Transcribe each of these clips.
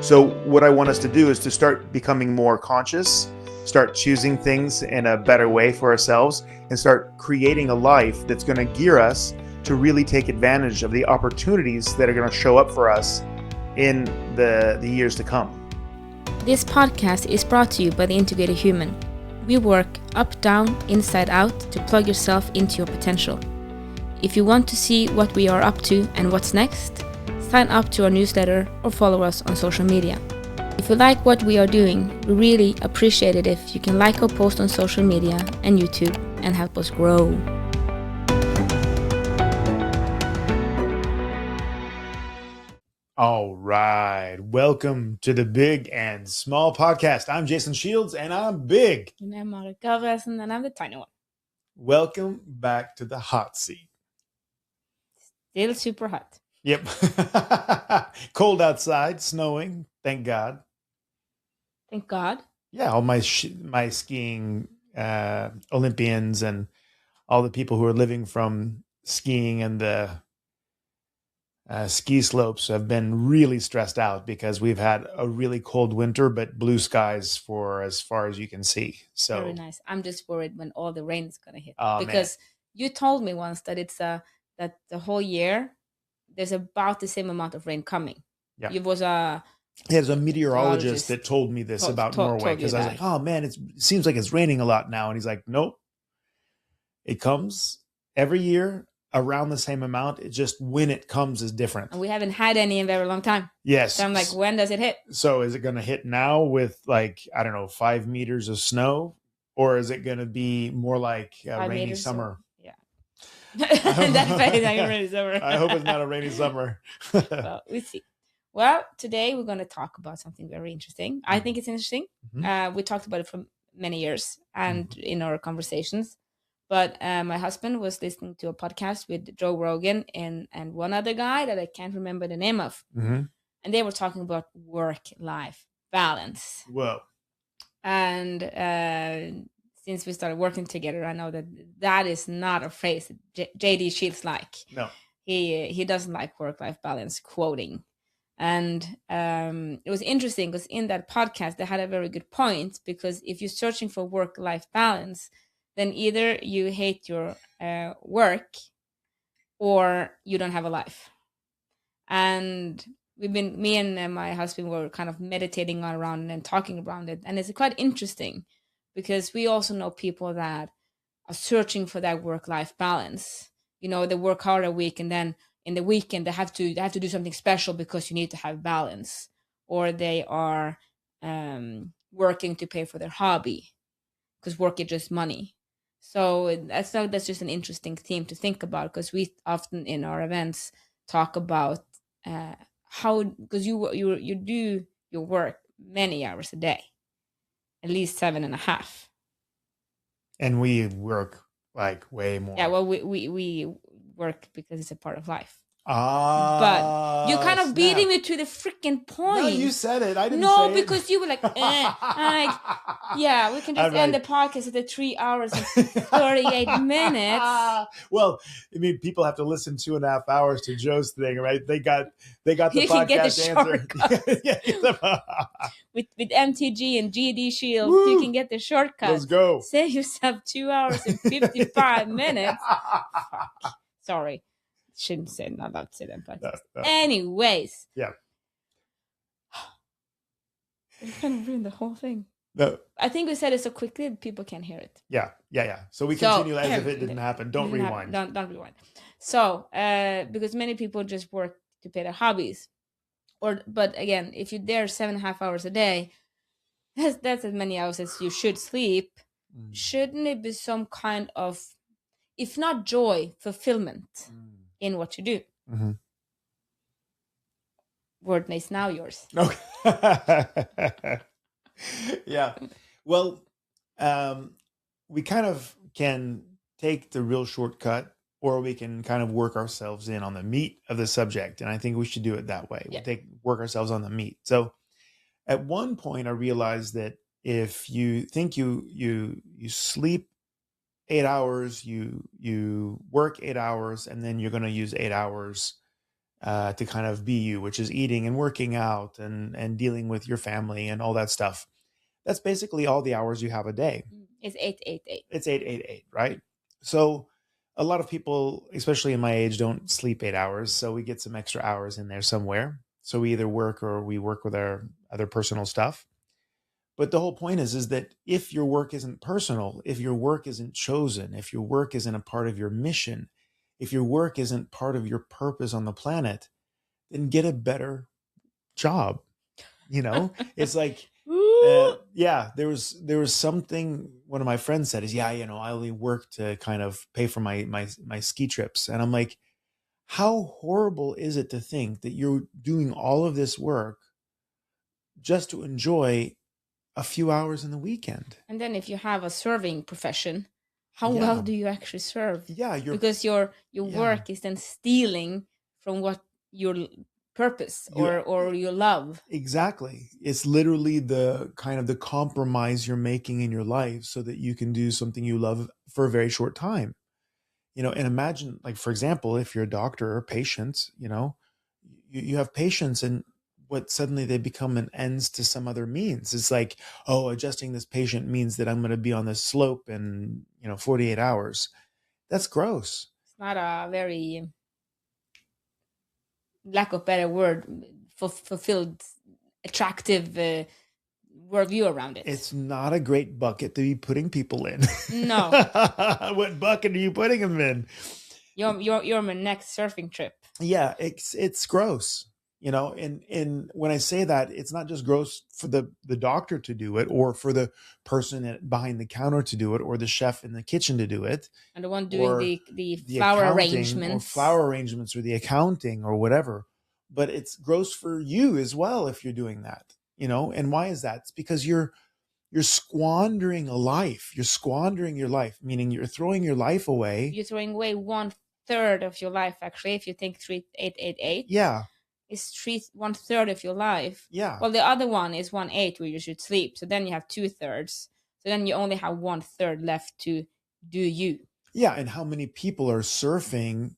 So what I want us to do is to start becoming more conscious, start choosing things in a better way for ourselves, and start creating a life that's going to gear us to really take advantage of the opportunities that are going to show up for us in the years to come. This podcast is brought to you by The Integrated Human. We work up, down, inside out to plug yourself into your potential. If you want to see what we are up to and what's next, sign up to our newsletter or follow us on social media. If you like what we are doing, we really appreciate it if you can like our post on social media and YouTube and help us grow. All right. Welcome to the Big and Small Podcast. I'm Jason Shields and I'm big. And I'm Marit and I'm the tiny one. Welcome back to the hot seat. Still super hot. Yep. Cold outside, snowing. Thank God. Thank God. Yeah, all my skiing Olympians and all the people who are living from skiing and the ski slopes have been really stressed out because we've had a really cold winter, but blue skies for as far as you can see. So very nice. I'm just worried when all the rain is gonna hit because you told me once that it's that the whole year there's about the same amount of rain coming. Yeah, it was there's a meteorologist that told me this about Norway because I was like, oh man, it seems like it's raining a lot now, and he's like, nope, it comes every year around the same amount. It just when it comes is different. And we haven't had any in a very long time. Yes. So I'm like, when does it hit? So is it going to hit now with 5 meters of snow, or is it going to be more like a rainy summer? Yeah. That's very like a rainy summer. I hope it's not a rainy summer. Well, we'll see. Well, today we're going to talk about something very interesting. I think it's interesting. Mm-hmm. We talked about it for many years and in our conversations. But my husband was listening to a podcast with Joe Rogan and one other guy that I can't remember the name of. Mm-hmm. And they were talking about work-life balance. Whoa. And since we started working together, I know that is not a phrase JD Shields like. No. He doesn't like work-life balance quoting. And it was interesting because in that podcast, they had a very good point, because if you're searching for work-life balance, then either you hate your work or you don't have a life. And me and my husband were kind of meditating around and talking around it. And it's quite interesting because we also know people that are searching for that work-life balance. You know, they work hard a week and then in the weekend they have to do something special because you need to have balance. Or they are working to pay for their hobby because work is just money. So that's just an interesting theme to think about, because we often in our events talk about how, because you do your work many hours a day, at least 7.5. And we work like way more. Yeah, well, we work because it's a part of life. But you're kind of beating me to the freaking point. No, you said it. I didn't say it. No, because you were like, yeah, we can just end the podcast at the 3 hours and 38 minutes. Well, I mean, people have to listen 2.5 hours to Joe's thing, right? They got the you podcast get the answer. with MTG and GD Shield, you can get the shortcut. Let's go. Save yourself 2 hours and 55 minutes. Fuck. Sorry. Shouldn't say, not allowed to say that, but no. Anyways. Yeah. We kind of ruined the whole thing. No. I think we said it so quickly that people can't hear it. Yeah. So we continue as if it didn't happen. Don't rewind. Don't rewind. So, because many people just work to pay their hobbies. But again, if you're there 7.5 hours a day, that's as many hours as you should sleep. Shouldn't it be some kind of, if not joy, fulfillment in what you do? Mm-hmm. Word is now yours. Okay. Yeah. Well, we kind of can take the real shortcut, or we can kind of work ourselves in on the meat of the subject. And I think we should do it that way. Yeah. Work ourselves on the meat. So at one point I realized that if you think you sleep 8 hours, you work 8 hours, and then you're going to use 8 hours to kind of be you, which is eating and working out and dealing with your family and all that stuff. That's basically all the hours you have a day. It's 888. It's 888, right? So a lot of people, especially in my age, don't sleep 8 hours. So we get some extra hours in there somewhere. So we either work or we work with our other personal stuff. But the whole point is that if your work isn't personal, if your work isn't chosen, if your work isn't a part of your mission, if your work isn't part of your purpose on the planet, then get a better job. It's like, yeah, there was something one of my friends said is, yeah, I only work to kind of pay for my ski trips. And I'm like, how horrible is it to think that you're doing all of this work just to enjoy a few hours in the weekend? And then if you have a serving profession, how Yeah. well do you actually serve? Yeah, because your work is then stealing from what your purpose or your love. Exactly. It's literally the kind of the compromise you're making in your life so that you can do something you love for a very short time. And imagine, like, for example, if you're a doctor or a patient, you have patients and what suddenly they become an ends to some other means. It's like, oh, adjusting this patient means that I'm going to be on this slope in, 48 hours. That's gross. It's not a very, lack of better word, fulfilled, attractive worldview around it. It's not a great bucket to be putting people in. No. What bucket are you putting them in? You're my next surfing trip. Yeah, it's gross. And when I say that, it's not just gross for the doctor to do it, or for the person behind the counter to do it, or the chef in the kitchen to do it, and the one doing the flower arrangements, or the accounting or whatever. But it's gross for you as well if you're doing that. And why is that? It's because you're squandering a life. You're squandering your life, meaning you're throwing your life away. You're throwing away 1/3 of your life, actually, if you think 888. Yeah. Is 1/3 of your life. Yeah. Well, the other one is 1/8 where you should sleep. So then you have 2/3. So then you only have 1/3 left to do you. Yeah. And how many people are surfing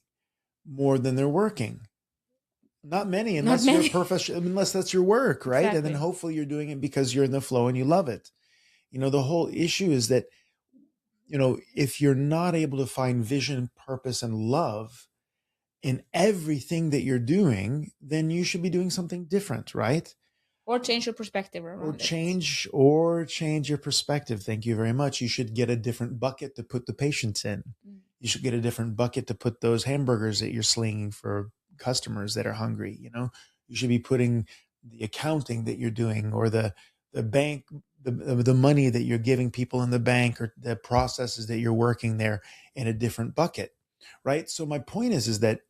more than they're working? Not many, unless you're professional, unless that's your work, right? Exactly. And then hopefully you're doing it because you're in the flow and you love it. The whole issue is that, if you're not able to find vision, purpose, and love in everything that you're doing, then you should be doing something different, right? Or change your perspective around it. Or change your perspective. Thank you very much. You should get a different bucket to put the patients in. You should get a different bucket to put those hamburgers that you're slinging for customers that are hungry. You should be putting the accounting that you're doing, or the bank, the money that you're giving people in the bank, or the processes that you're working there, in a different bucket, right? So my point is that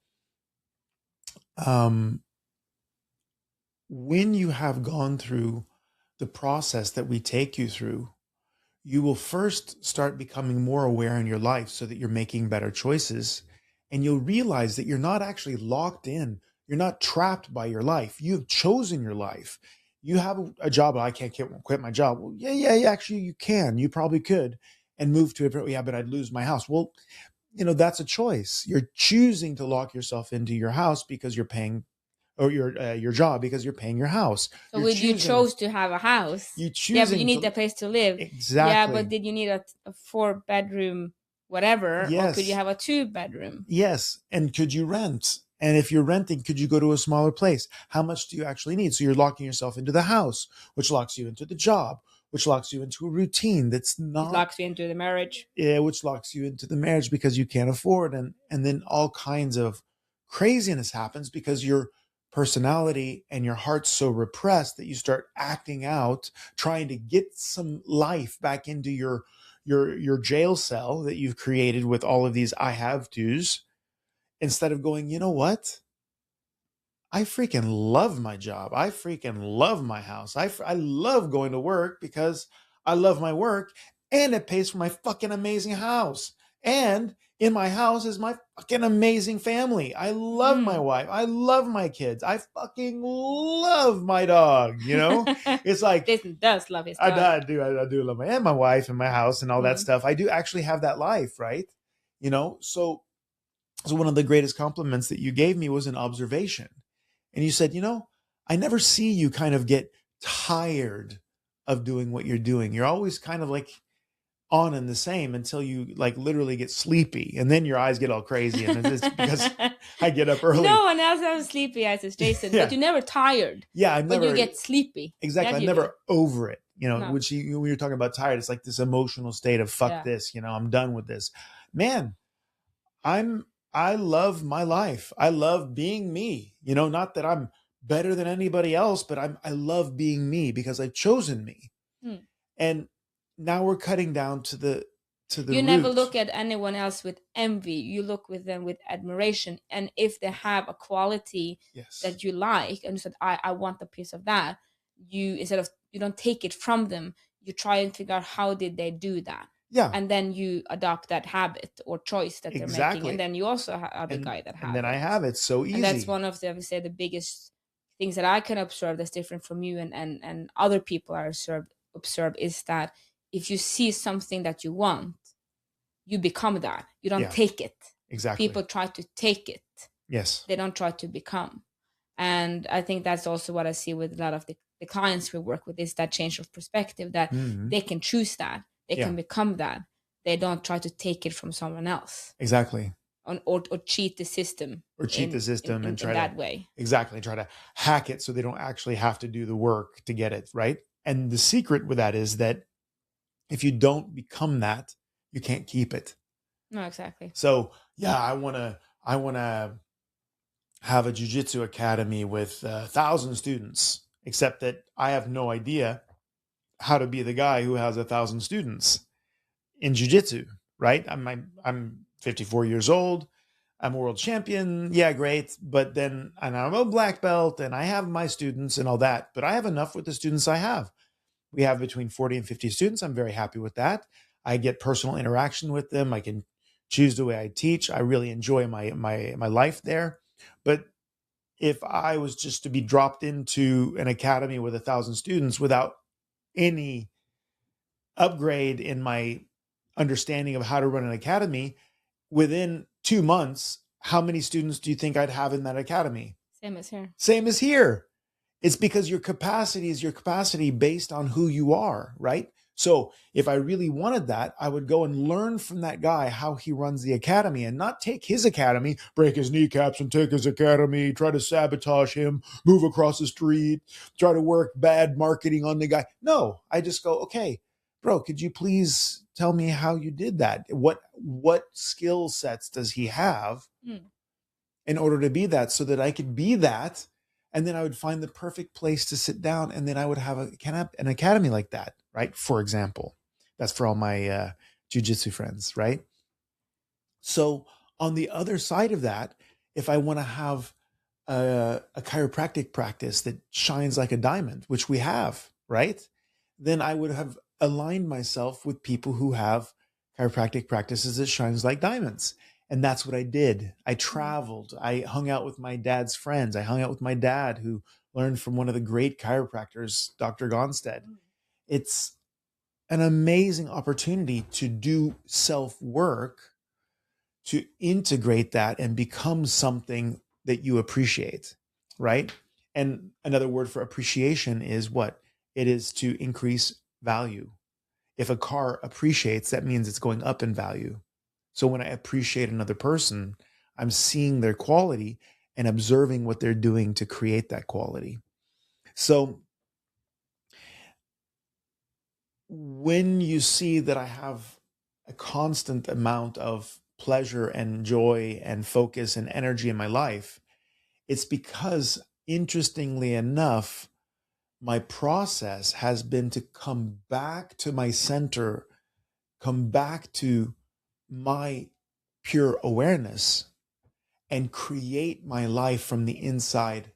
when you have gone through the process that we take you through, you will first start becoming more aware in your life so that you're making better choices. And you'll realize that you're not actually locked in. You're not trapped by your life. You've chosen your life. You have a job. I can't quit my job. Well, yeah, actually you can. You probably could, and move to it. Yeah, but I'd lose my house. Well, that's a choice. You're choosing to lock yourself into your house because you're paying, or your job because you're paying your house. So you chose to have a house. Yeah, but you need a place to live. Exactly. Yeah, but did you need a 4-bedroom whatever? Yes. Or could you have a 2-bedroom? Yes. And could you rent? And if you're renting, could you go to a smaller place? How much do you actually need? So you're locking yourself into the house, which locks you into the job, which locks you into a routine that's not... It locks you into the marriage. Yeah, which locks you into the marriage because you can't afford. And then all kinds of craziness happens because your personality and your heart's so repressed that you start acting out, trying to get some life back into your jail cell that you've created with all of these I have tos, instead of going, you know what? I freaking love my job. I freaking love my house. I love going to work because I love my work, and it pays for my fucking amazing house. And in my house is my fucking amazing family. I love my wife. I love my kids. I fucking love my dog. It's like Jason does love his dog. I do love my wife and my house and all that stuff. I do actually have that life, right? So So one of the greatest compliments that you gave me was an observation. And you said, I never see you kind of get tired of doing what you're doing. You're always kind of like on and the same until you like literally get sleepy, and then your eyes get all crazy. And it's because I get up early. No one else has sleepy eyes as Jason, Yeah. but you're never tired. Yeah, I'm but never you get sleepy. exactly. That I'm you never do. over it. No. Which when you're talking about tired, it's like this emotional state of fuck Yeah. this. I'm done with this. Man, I love my life. I love being me. Not that I'm better than anybody else, but I love being me because I've chosen me. And now we're cutting down to the you root. never look at anyone else with envy. You look with them with admiration. And if they have a quality that you like, and you said, I want a piece of that, you don't take it from them. You try and figure out how did they do that. Yeah. And then you adopt that habit or choice that they're making. And then you also are the guy that has it. And then I have it so easy. And that's one of the, I would say, the biggest things that I can observe that's different from you and other people I observe is that if you see something that you want, you become that. You don't take it. Exactly. People try to take it. Yes. They don't try to become. And I think that's also what I see with a lot of the clients we work with is that change of perspective, that they can choose that. They can become that. They don't try to take it from someone else. Exactly. Or cheat the system. Or cheat the system and try in that way. Exactly. Try to hack it so they don't actually have to do the work to get it, right? And the secret with that is that if you don't become that, you can't keep it. No, exactly. So yeah, I want to have a jiu-jitsu academy with 1,000 students, except that I have no idea how to be the guy who has 1,000 students in jiu-jitsu, right? I'm 54 years old. I'm a world champion. Yeah, great. But then, and I'm a black belt and I have my students and all that, but I have enough with the students I have. We have between 40 and 50 students. I'm very happy with that. I get personal interaction with them. I can choose the way I teach. I really enjoy my life there. But if I was just to be dropped into an academy with 1,000 students without any upgrade in my understanding of how to run an academy, within 2 months, how many students do you think I'd have in that academy? Same as here. Same as here. It's because your capacity is your capacity based on who you are, right? So if I really wanted that, I would go and learn from that guy how he runs the academy and not take his academy, break his kneecaps and take his academy, try to sabotage him, move across the street, try to work bad marketing on the guy. No, I just go, okay, bro, could you please tell me how you did that? What skill sets does he have in order to be that, so that I could be that? And then I would find the perfect place to sit down, and then I would have an academy like that, right? For example, that's for all my jiu-jitsu friends, right? So on the other side of that, if I want to have a chiropractic practice that shines like a diamond, which we have, right? Then I would have aligned myself with people who have chiropractic practices that shines like diamonds. And that's what I did. I traveled. I hung out with my dad's friends. I hung out with my dad, who learned from one of the great chiropractors, Dr. Gonstead. It's an amazing opportunity to do self-work, to integrate that and become something that you appreciate, right? And another word for appreciation is what? It is to increase value. If a car appreciates, that means it's going up in value. So when I appreciate another person, I'm seeing their quality and observing what they're doing to create that quality. So when you see that I have a constant amount of pleasure and joy and focus and energy in my life, it's because, interestingly enough, my process has been to come back to my center, come back to my pure awareness, and create my life from the inside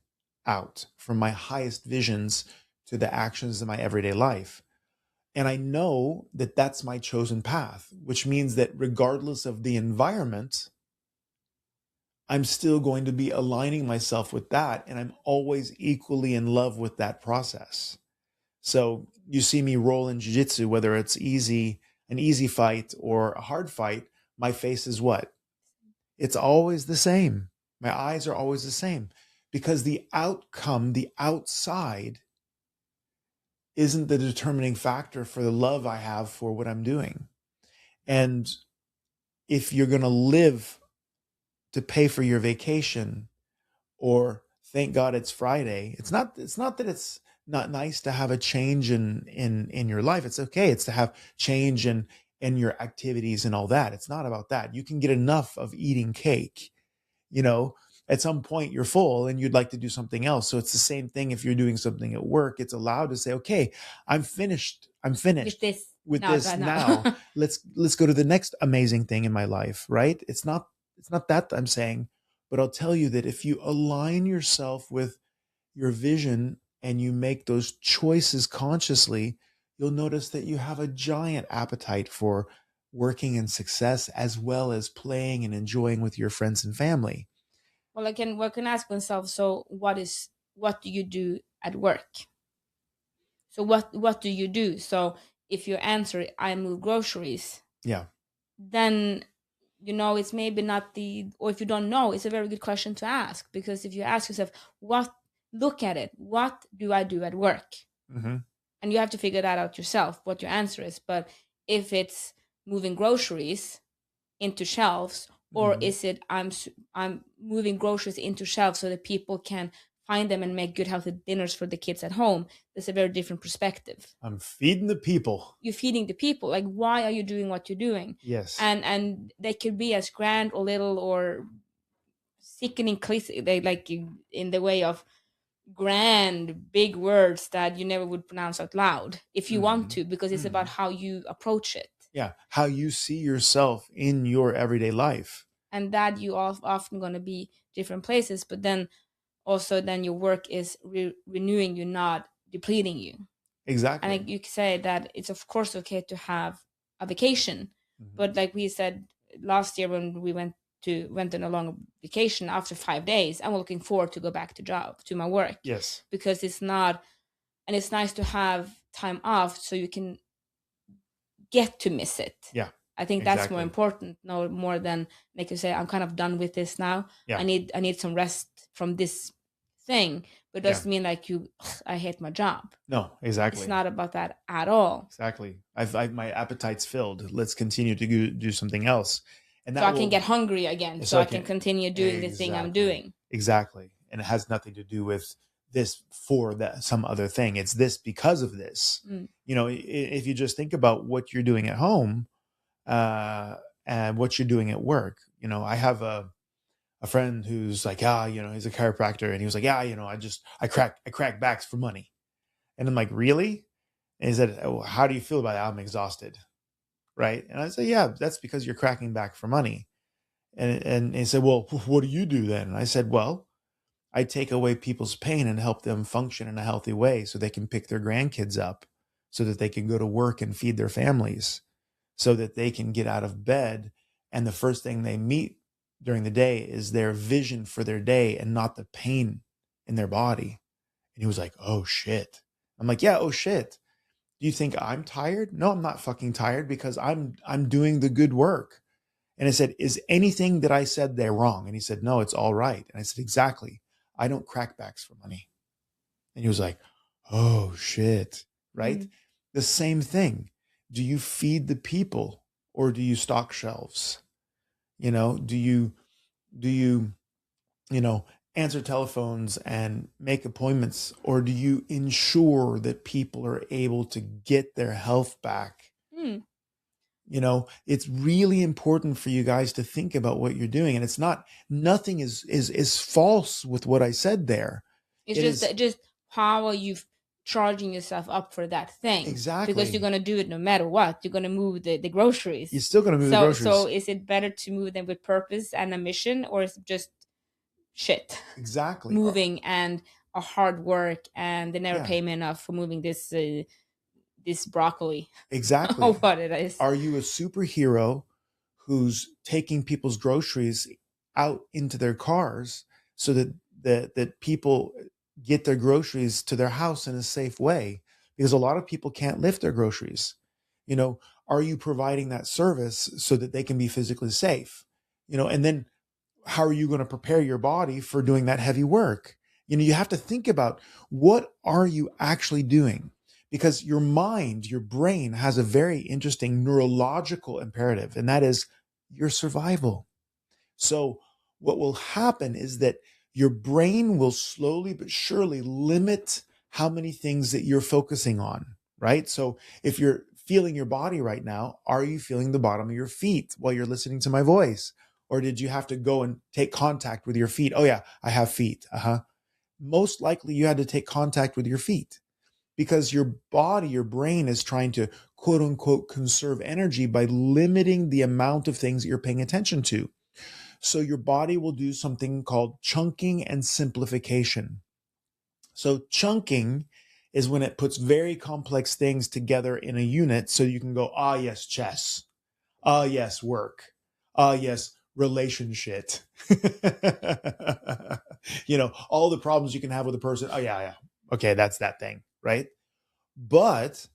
out, from my highest visions to the actions of my everyday life. And I know that that's my chosen path, which means that regardless of the environment, I'm still going to be aligning myself with that. And I'm always equally in love with that process. So you see me roll in jiu-jitsu, whether it's an easy fight or a hard fight, my face is what? It's always the same. My eyes are always the same because the outcome, the outside, isn't the determining factor for the love I have for what I'm doing. And if you're going to live to pay for your vacation or thank God it's Friday, it's not that it's not nice to have a change in your life. It's okay. It's to have change in your activities and all that. It's not about that. You can get enough of eating cake. You know, at some point you're full and you'd like to do something else. So it's the same thing if you're doing something at work. It's allowed to say, okay, I'm finished. I'm With finished this, with no, this right now. now. Let's go to the next amazing thing in my life, right? It's not that I'm saying, but I'll tell you that if you align yourself with your vision and you make those choices consciously, you'll notice that you have a giant appetite for working in success as well as playing and enjoying with your friends and family. Well, I can ask myself. So, what do you do at work? So, what do you do? So, if you answer, I move groceries, Yeah. then it's maybe not the, or if you don't know, it's a very good question to ask, because if you ask yourself, what, look at it, what do I do at work? Hmm. And you have to figure that out yourself, what your answer is. But if it's moving groceries into shelves, or Hmm. is it I'm moving groceries into shelves so that people can find them and make good healthy dinners for the kids at home, that's a very different perspective. I'm feeding the people. You're feeding the people, like, why are you doing what you're doing? Yes. And they could be as grand or little or sickening cliche, they like in the way of grand big words that you never would pronounce out loud if you want Hmm. to, because it's about Hmm. how you approach it. Yeah. How you see yourself in your everyday life. And that you often going to be different places, but then also then your work is renewing you, not depleting you. And Exactly. like you say that it's of course okay to have a vacation, Hmm. but like we said last year when we went on a long vacation, after 5 days I'm looking forward to go back to my work, Yes. because it's not, and it's nice to have time off so you can get to miss it. Yeah. I think that's more Exactly. important, no more than make you say, I'm kind of done with this now. Yeah. I need some rest from this thing. But it Yeah. doesn't mean like I hate my job. No, It's exactly. not about that at all. Exactly. My appetite's filled. Let's continue to do something else. And So that I can will, get hungry again. So so I I can can, continue doing the thing I'm exactly. doing. Exactly. And it has nothing to do with this for that some other thing. It's this because of this. Mm. If you just think about what you're doing at home, uh, and what you're doing at work, I have a friend who's like, he's a chiropractor, and he was like, I crack backs for money. And I'm like, really? And he said, oh, how do you feel about it? I'm exhausted. Right. And I said, yeah, that's because you're cracking back for money. And he said, well, what do you do then? And I said, well, I take away people's pain and help them function in a healthy way so they can pick their grandkids up, so that they can go to work and feed their families, so that they can get out of bed. And the first thing they meet during the day is their vision for their day and not the pain in their body. And he was like, oh shit. I'm like, yeah, oh shit. Do you think I'm tired? No, I'm not fucking tired because I'm doing the good work. And I said, is anything that I said there wrong? And he said, no, it's all right. And I said, exactly. I don't crack backs for money. And he was like, oh shit. Right? Mm. The same thing. Do you feed the people or do you stock shelves? Do you you know, answer telephones and make appointments, or do you ensure that people are able to get their health back? Mm. It's really important for you guys to think about what you're doing, and it's not nothing is false with what I said there. It's It just is that, just how are you charging yourself up for that thing? Because you're exactly. gonna do it no matter what. You're gonna move the You're groceries. still going to move the So groceries. is it better to move them with purpose and a mission, or is it just shit Exactly. moving and a hard work, and they never Yeah, pay me enough for moving this broccoli or exactly. what it is. Are you a superhero who's taking people's groceries out into their cars so that people get their groceries to their house in a safe way? Because a lot of people can't lift their groceries. You know, are you providing that service so that they can be physically safe? And then how are you going to prepare your body for doing that heavy work? You have to think about, what are you actually doing? Because your mind, your brain has a very interesting neurological imperative, and that is your survival. So what will happen is that your brain will slowly but surely limit how many things that you're focusing on, right? So if you're feeling your body right now, are you feeling the bottom of your feet while you're listening to my voice? Or did you have to go and take contact with your feet? Oh yeah, I have feet. Uh-huh. Most likely you had to take contact with your feet, because your body, your brain is trying to quote unquote conserve energy by limiting the amount of things that you're paying attention to. So your body will do something called chunking and simplification. So chunking is when it puts very complex things together in a unit, so you can go, ah, yes, chess. Ah, yes, work. Ah, yes, relationship. All the problems you can have with a person. Oh, yeah, yeah. Okay, that's that thing, right? But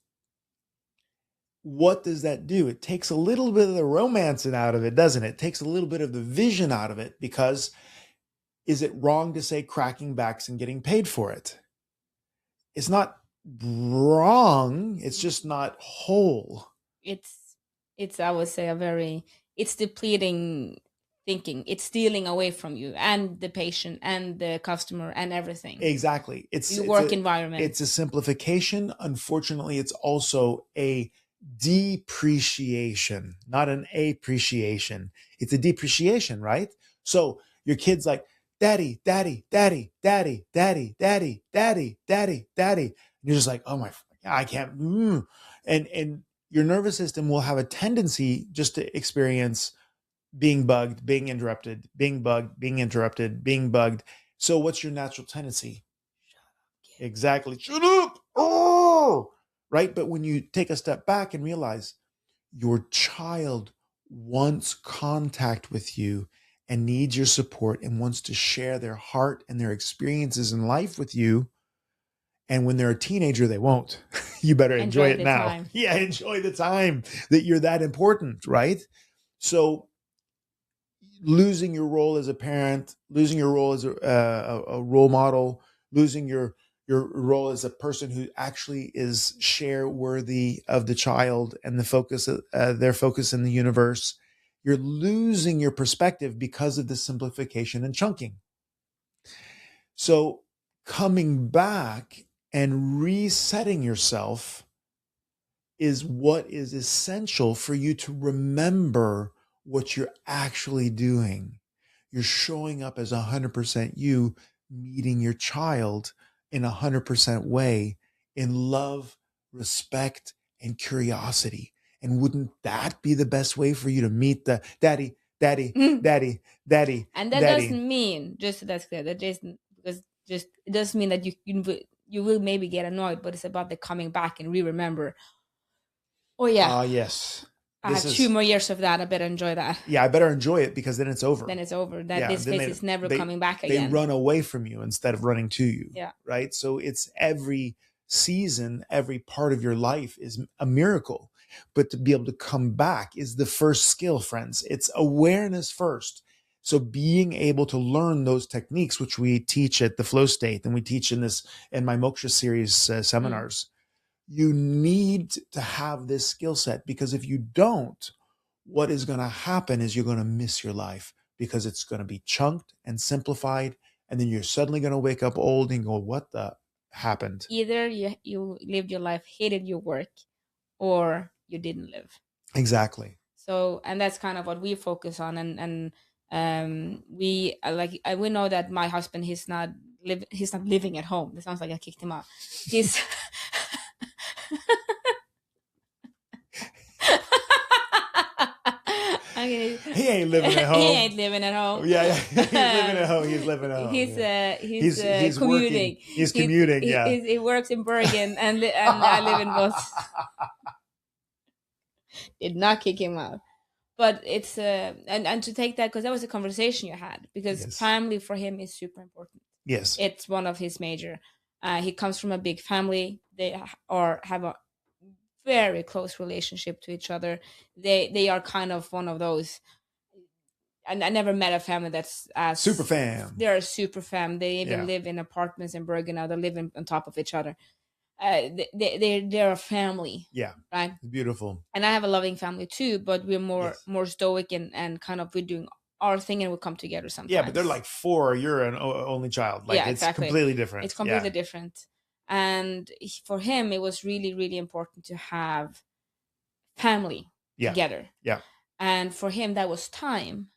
what does that do? It takes a little bit of the romancing out of it, doesn't it? It takes a little bit of the vision out of it, because is it wrong to say cracking backs and getting paid for it? It's not wrong. It's just not whole. It's I would say a very, it's depleting thinking. It's stealing away from you and the patient and the customer and everything. Exactly. Your work environment. It's a simplification. Unfortunately, it's also a depreciation, not an appreciation. It's a depreciation, right? So your kid's like, daddy, daddy, daddy, daddy, daddy, daddy, daddy, daddy, daddy. And you're just like, oh my, I can't. And your nervous system will have a tendency just to experience being bugged, being interrupted, being bugged, being interrupted, being bugged. So what's your natural tendency? Exactly. Shut up. Oh, right. But when you take a step back and realize your child wants contact with you and needs your support and wants to share their heart and their experiences in life with you, and when they're a teenager, they won't. You better enjoy it now. Time. Yeah, enjoy the time that you're that important, right? So losing your role as a parent, losing your role as a role model, losing your role as a person who actually is share worthy of the child and the focus, their focus in the universe. You're losing your perspective because of the simplification and chunking. So coming back and resetting yourself is what is essential for you to remember what you're actually doing. You're showing up as 100% you, meeting your child in 100% way, in love, respect, and curiosity. And wouldn't that be the best way for you to meet the daddy, daddy, daddy, daddy? And that daddy. Doesn't mean, just so that's clear, that Jason, because just it doesn't mean that you will maybe get annoyed, but it's about the coming back and remember. Oh yeah. Yes. I have 2 more years of that. I better enjoy that. Yeah, I better enjoy it, because then it's over. Then it's over. This face is never coming back again. They run away from you instead of running to you. Yeah. Right? So it's every season, every part of your life is a miracle. But to be able to come back is the first skill, friends. It's awareness first. So being able to learn those techniques, which we teach at the Flow State and we teach in my Moksha series seminars, you need to have this skill set, because if you don't, what is going to happen is you're going to miss your life, because it's going to be chunked and simplified. And then you're suddenly going to wake up old and go, what the happened? Either you lived your life, hated your work, or you didn't live. Exactly. So, and that's kind of what we focus on. And we we know that my husband, he's not living at home. It sounds like I kicked him out. He's he ain't living at home. He ain't living at home. Yeah, he's living at home. He's living at home. He's commuting. Working. He's commuting. He works in Bergen, and I live in Voss. Did not kick him out, but it's and to take that, because that was a conversation you had, because family for him is super important. Yes, it's one of his major. He comes from a big family. They have a very close relationship to each other. They are kind of one of those I never met a family that's as Super fam. They're a super fam. They even Yeah. live in apartments in Bergen now. They're living on top of each other. They're a family. Yeah. Right. It's beautiful. And I have a loving family too, but we're Yes. more stoic and kind of we're doing our thing and we come together sometimes. Yeah, but they're like 4. You're an only child. Like, Yeah, it's exactly. completely different. It's completely different. And for him, it was really, really important to have family together. Yeah. And for him, that was time.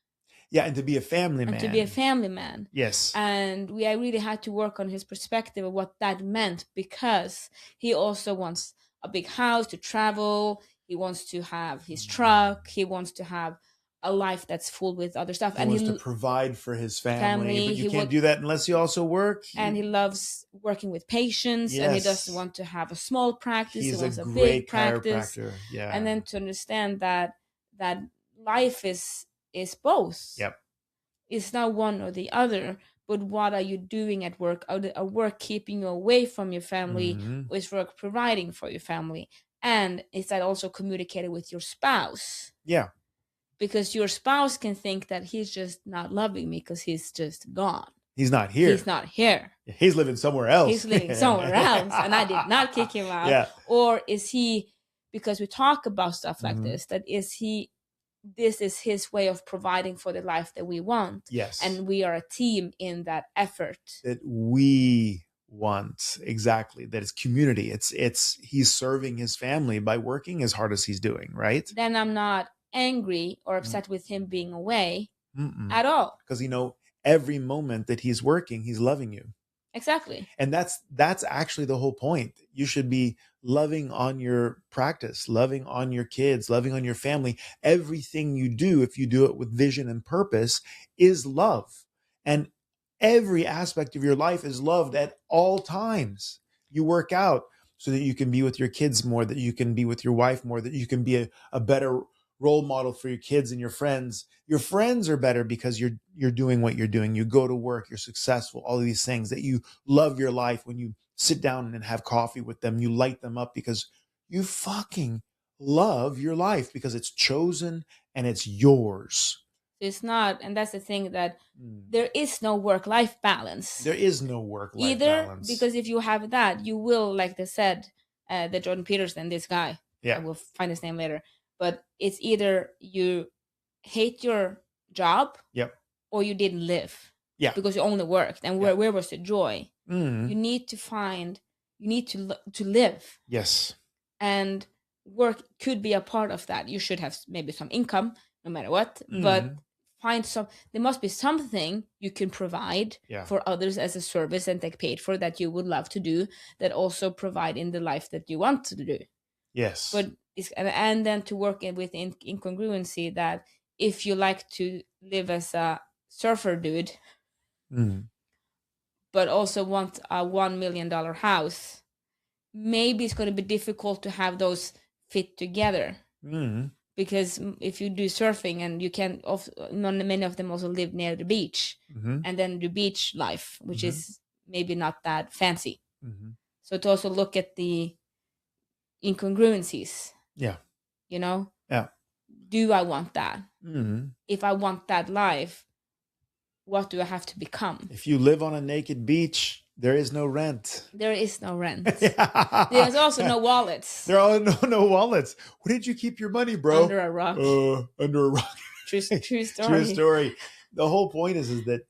Yeah, and to be a family man. And to be a family man. Yes. And I really had to work on his perspective of what that meant, because he also wants a big house to travel. He wants to have his truck. He wants to have a life that's full with other stuff. He wants to provide for his family, but you can't do that unless you also work. And he loves working with patients. Yes. And he doesn't want to have a small practice. He's he wants a big practice. Yeah. And then to understand that life is both. Yep. It's not one or the other, but what are you doing at work? Are work keeping you away from your family? Mm-hmm. Or is work providing for your family? And is that also communicated with your spouse? Yeah. Because your spouse can think that he's just not loving me because he's just gone. He's not here. He's not here. He's living somewhere else. He's living somewhere else. And I did not kick him out. Yeah. Or is he, because we talk about stuff like this is his way of providing for the life that we want. Yes. And we are a team in that effort. That we want. Exactly. That it's community. It's he's serving his family by working as hard as he's doing, right? Then I'm not angry or upset with him being away at all. Because every moment that he's working, he's loving you. Exactly. And that's actually the whole point. You should be loving on your practice, loving on your kids, loving on your family. Everything you do, if you do it with vision and purpose, is love. And every aspect of your life is loved at all times. You work out so that you can be with your kids more, that you can be with your wife more, that you can be a better role model for your kids and your friends. Your friends are better because you're doing what you're doing. You go to work, you're successful, all of these things, that you love your life. When you sit down and have coffee with them, you light them up because you fucking love your life, because it's chosen and it's yours. It's not, and that's the thing, that there is no work-life balance. There is no work-life balance. Because if you have that, you will, like they said, the Jordan Peterson, this guy, I will find his name later, but it's either you hate your job, or you didn't live, because you only worked. And where was the joy? You need to live. Yes. And work could be a part of that. You should have maybe some income, no matter what, but there must be something you can provide for others as a service and take paid for, that you would love to do, that also provide in the life that you want to do. Yes. But and then to work with incongruency, that if you like to live as a surfer dude, but also want a $1 million house, maybe it's going to be difficult to have those fit together. Because if you do surfing, and you can, many of them also live near the beach, and then do beach life, which is maybe not that fancy. So to also look at the incongruencies. Yeah. Yeah. Do I want that? If I want that life, what do I have to become? If you live on a naked beach, there is no rent. There is no rent. There's also no wallets. There are no wallets. Where did you keep your money, bro? Under a rock. Under a rock. True story. True story. The whole point is that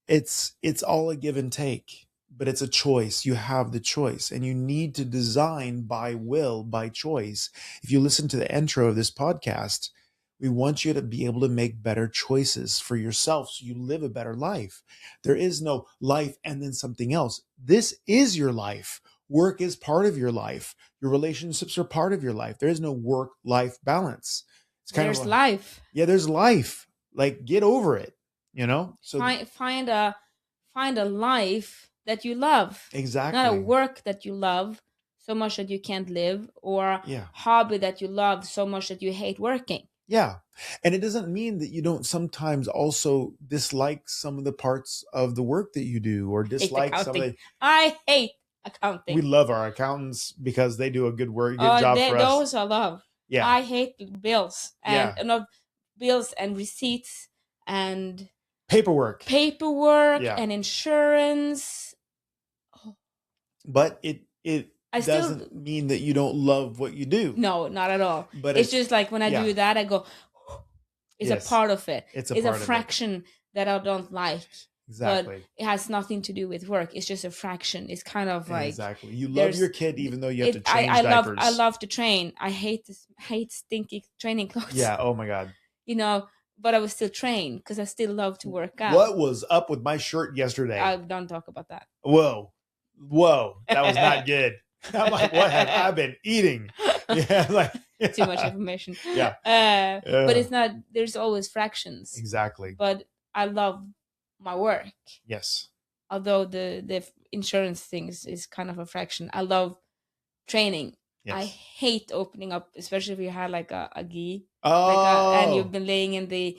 it's all a give and take, but it's a choice. You have the choice, and you need to design by will, by choice. If you listen to the intro of this podcast, we want you to be able to make better choices for yourself so you live a better life. There is no life and then something else. This is your life. Work is part of your life. Your relationships are part of your life. There is no work-life balance. There's life. Yeah, there's life. Like, get over it, So find a life that you love. Exactly. Not a work that you love so much that you can't live, or a hobby that you love so much that you hate working. Yeah. And it doesn't mean that you don't sometimes also dislike some of the parts of the work that you do, or dislike some of the... I hate accounting. We love our accountants because they do a good job for us. Those I love. Yeah. I hate bills. And bills and receipts and Paperwork. Yeah. and insurance. But it I still- doesn't mean that you don't love what you do. No, not at all. But it's just like when I yeah. do that, I go, it's Yes. a part of it. It's a It's part a of it. fraction that I don't like. Exactly. But it has nothing to do with work. It's just a fraction. It's kind of like, exactly. You love your kid even though you have to change I diapers. I love to train. I hate stinky training clothes. Yeah. Oh my God. You know, but I was still trained because I still love to work out. What was up with my shirt yesterday? I don't talk about that. Whoa. That was not good. I'm like, what have I been eating? Yeah, like too much information. Yeah. But it's not. There's always fractions. Exactly. But I love my work. Yes. Although the insurance thing is kind of a fraction. I love training. Yes. I hate opening up, especially if you had like a gi. And you've been laying in the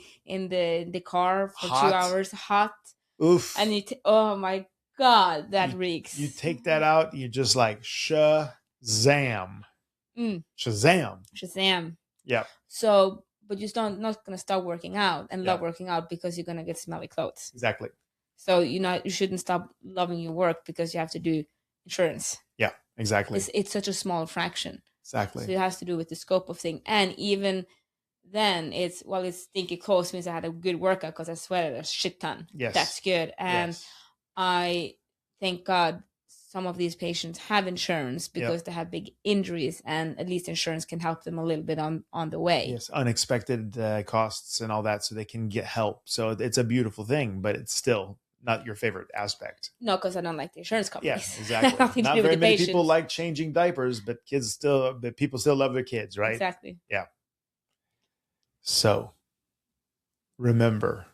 car for hot. 2 hours, hot. Oof. And oh my God, that reeks. You take that out, you just like Shazam. Shazam. Yeah. So, but you're not gonna stop working out and love working out because you're gonna get smelly clothes. Exactly. So you shouldn't stop loving your work because you have to do insurance. Yeah, exactly. It's such a small fraction. Exactly. So it has to do with the scope of thing, and even then it's stinky clothes means I had a good workout because I sweated a shit ton. Yes, that's good. And I thank God some of these patients have insurance because they have big injuries, and at least insurance can help them a little bit on the way. Yes, unexpected costs and all that, so they can get help. So it's a beautiful thing, but it's still not your favorite aspect. No, because I don't like the insurance companies. Yeah, exactly. Not very many people like changing diapers, but people still love their kids, right? Exactly. Yeah. So remember,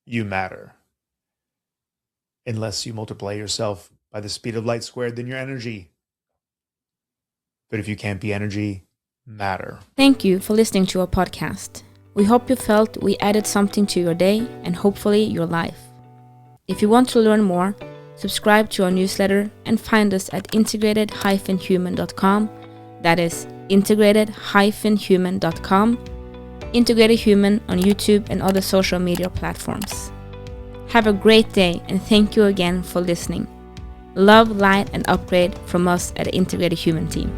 you matter. Unless you multiply yourself by the speed of light squared, then your energy. But if you can't be energy, matter. Thank you for listening to our podcast. We hope you felt we added something to your day and hopefully your life. If you want to learn more, subscribe to our newsletter and find us at integrated-human.com. That is integrated-human.com. Integrated Human on YouTube and other social media platforms. Have a great day and thank you again for listening. Love, light, and upgrade from us at the Integrated Human team.